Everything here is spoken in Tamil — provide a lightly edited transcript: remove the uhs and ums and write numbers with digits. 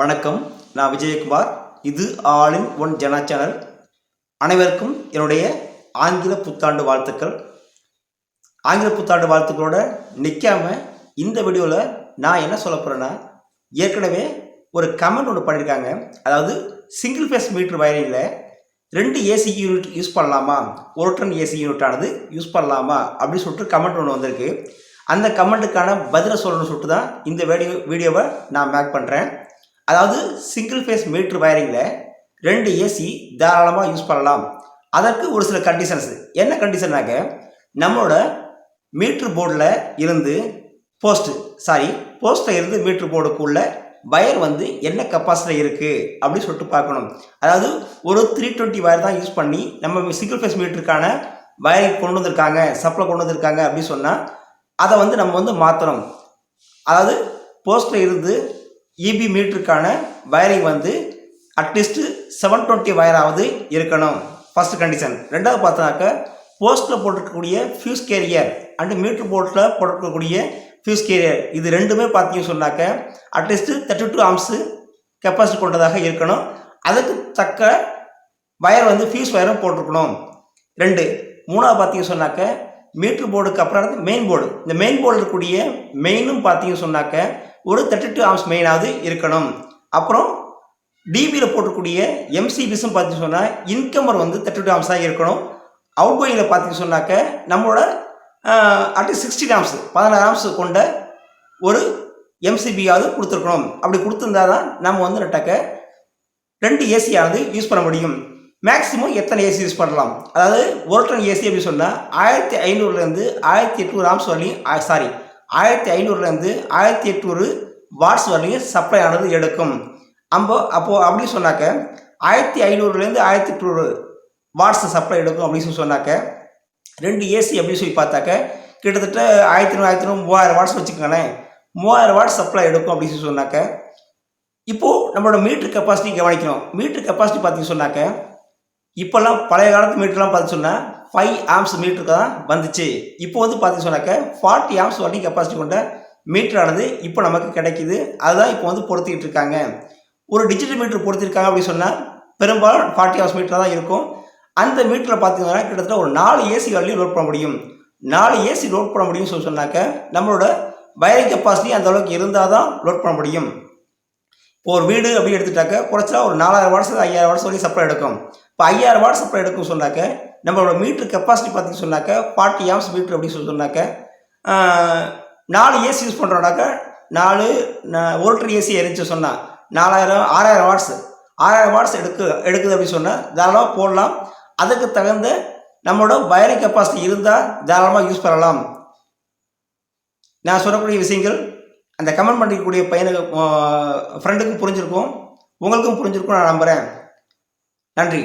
வணக்கம். நான் விஜயகுமார். இது all in one Jana channel. அனைவருக்கும் என்னுடைய ஆங்கில புத்தாண்டு வாழ்த்துக்கள். ஆங்கில புத்தாண்டு வாழ்த்துக்களோட நிற்காம இந்த வீடியோவில் நான் என்ன சொல்ல போகிறேன்னா, ஏற்கனவே ஒரு கமெண்ட் ஒன்று பண்ணியிருக்காங்க. அதாவது சிங்கிள் ஃபேஸ் மீட்டர் வயரிங்கில் 2 ஏசி யூனிட் யூஸ் பண்ணலாமா, ஒரு டன் ஏசி யூனிட் ஆனது யூஸ் பண்ணலாமா அப்படின்னு சொல்லிட்டு கமெண்ட் ஒன்று வந்திருக்கு. அந்த கமெண்ட்டுக்கான பதிலை சொல்லணும்னு சொல்லிட்டு தான் இந்த வீடியோவை நான் மேக் பண்ணுறேன். அதாவது சிங்கிள் ஃபேஸ் மீட்டர் வயரிங்கில் 2 ஏசி தாராளமாக யூஸ் பண்ணலாம். அதற்கு ஒரு சில கண்டிஷன்ஸ். என்ன கண்டிஷன்னாக்க, நம்மளோட மீட்ரு போர்டில் இருந்து போஸ்ட்டில் இருந்து மீட்ரு போர்டுக்குள்ள வயர் என்ன கெப்பாசிட்டியில் இருக்குது அப்படின்னு சொல்லிட்டு பார்க்கணும். அதாவது ஒரு 320 வயர் தான் யூஸ் பண்ணி நம்ம சிங்கிள் ஃபேஸ் மீட்டருக்கான வயர் கொண்டு வந்திருக்காங்க, சப்ளை கொண்டு வந்திருக்காங்க அப்படின்னு சொன்னால் அதை நம்ம மாற்றணும். அதாவது போஸ்ட்டில் இருந்து இபி மீட்டருக்கான வயரிங் அட்லீஸ்ட்டு 720 வயராவது இருக்கணும். First condition. ரெண்டாவது பார்த்தோன்னாக்க, போஸ்ட்டில் போட்டிருக்கக்கூடிய ஃபியூஸ் கேரியர் அண்டு மீட்ரு போர்ட்டில் போட்டிருக்கக்கூடிய ஃபியூஸ் கேரியர் இது ரெண்டுமே பார்த்தீங்கன்னு சொன்னாக்க அட்லீஸ்ட்டு 32 ஆம்ஸு கெப்பாசிட்டி கொண்டதாக இருக்கணும். அதுக்கு தக்க வயர் ஃபியூஸ் வயரும் போட்டிருக்கணும். மூணாவது பார்த்தீங்கன்னு சொன்னாக்க, மீட்ரு போர்டுக்கு அப்புறம் மெயின் போர்டு. இந்த மெயின் போர்டில் இருக்கக்கூடிய மெயினும் பார்த்தீங்கன்னு சொன்னாக்க ஒரு 32 ஆம்ஸ் மெயினாவது இருக்கணும். அப்புறம் டிபியில் போட்டக்கூடிய எம்சிபிஸும் பார்த்தீங்கன்னு சொன்னால் இன்கமர் 32 ஆம்ஸாக இருக்கணும். அவுட் கோயிங்கில் பார்த்தீங்கன்னு சொன்னாக்க நம்மளோட அட்லீஸ்ட் 16 ஆம்ஸ் 16 ஆம்ஸ் கொண்ட ஒரு எம்சிபியாவது கொடுத்துருக்கணும். அப்படி கொடுத்துருந்தா தான் நம்ம நட்டாக்க 2 ஏசியானது யூஸ் பண்ண முடியும். மேக்ஸிமம் எத்தனை ஏசி யூஸ் பண்ணலாம்? அதாவது ஒரு டன் ஏசி அப்படி சொன்னால் 1500லேருந்து 1800 ஆம்ஸ் வரலையும் 1500லேருந்து 1800 வாட்ஸ் வரலையும் சப்ளை ஆனது எடுக்கும். அப்போது அப்படி சொன்னாக்க 1500லேருந்து 1800 வாட்ஸ் சப்ளை எடுக்கும் அப்படின்னு சொன்னாக்க 2 ஏசி அப்படின்னு சொல்லி பார்த்தாக்க கிட்டத்தட்ட 1500 3000 வாட்ஸ் வச்சுக்கோங்களேன். 3000 வாட்ஸ் சப்ளை எடுக்கும் அப்படின்னு சொன்னாக்க, இப்போது நம்மளோட மீட்ரு கெப்பாசிட்டி கவனிக்கணும். மீட்ரு கெப்பாசிட்டி பார்த்தீங்கன்னு சொன்னாக்க, இப்போல்லாம் பழைய காலத்து மீட்டர்லாம் பார்த்து சொன்னால் 5 ஆம்ஸ் மீட்டருக்கு தான் வந்துச்சு. இப்போ பார்த்தீங்கன்னு சொன்னாக்க 40 ஆம்ஸ் வரைக்கும் கெப்பாசிட்டி கொண்ட மீட்டரானது இப்போ நமக்கு கிடைக்கிது. அதுதான் இப்போ பொருத்திக்கிட்டு இருக்காங்க. ஒரு டிஜிட்டல் மீட்டர் பொருத்திருக்காங்க அப்படின்னு சொன்னால் பெரும்பாலும் 40 ஆம்ஸ் மீட்டர் தான் இருக்கும். அந்த மீட்டரில் பார்த்தீங்கன்னா கிட்டத்தட்ட ஒரு 4 ஏசி வரலையும் லோட் பண்ண முடியும். 4 ஏசி லோட் பண்ண முடியும்னு சொன்னாக்க நம்மளோட வயரிங் கெப்பாசிட்டி அந்த அளவுக்கு இருந்தால் தான் லோட் பண்ண முடியும். இப்போ ஒரு வீடு அப்படி எடுத்துட்டாக்க குறைச்சா ஒரு 4000 வாட்ஸ் 5000 வாட்ஸ் வரைக்கும் சப்ளை எடுக்கும். இப்போ 5000 வாட்ஸ் சப்ளை எடுக்கும் சொன்னாக்க நம்மளோட மீட்ரு கெப்பாசிட்டி பார்த்தீங்கன்னு சொன்னாக்க 40 ஆம்ஸ் மீட்ரு அப்படின்னு சொன்னாக்க 4 ஏசி யூஸ் பண்ணுறோம்னாக்க 1 டன் ஏசி எரிச்சு சொன்னால் 6000 வாட்ஸ் எடுக்குது அப்படின்னு சொன்னால் தாராளமாக போடலாம். அதுக்கு தகுந்த நம்மளோட வயரிங் கெப்பாசிட்டி இருந்தால் தாராளமாக யூஸ் பண்ணலாம். நான் சொல்லக்கூடிய விஷயங்கள் அந்த கமெண்ட் பண்ணிக்கக்கூடிய பையனுக்கு ஃப்ரெண்டுக்கும் புரிஞ்சிருக்கும், உங்களுக்கும் புரிஞ்சிருக்கும் நான் நம்புகிறேன். நன்றி.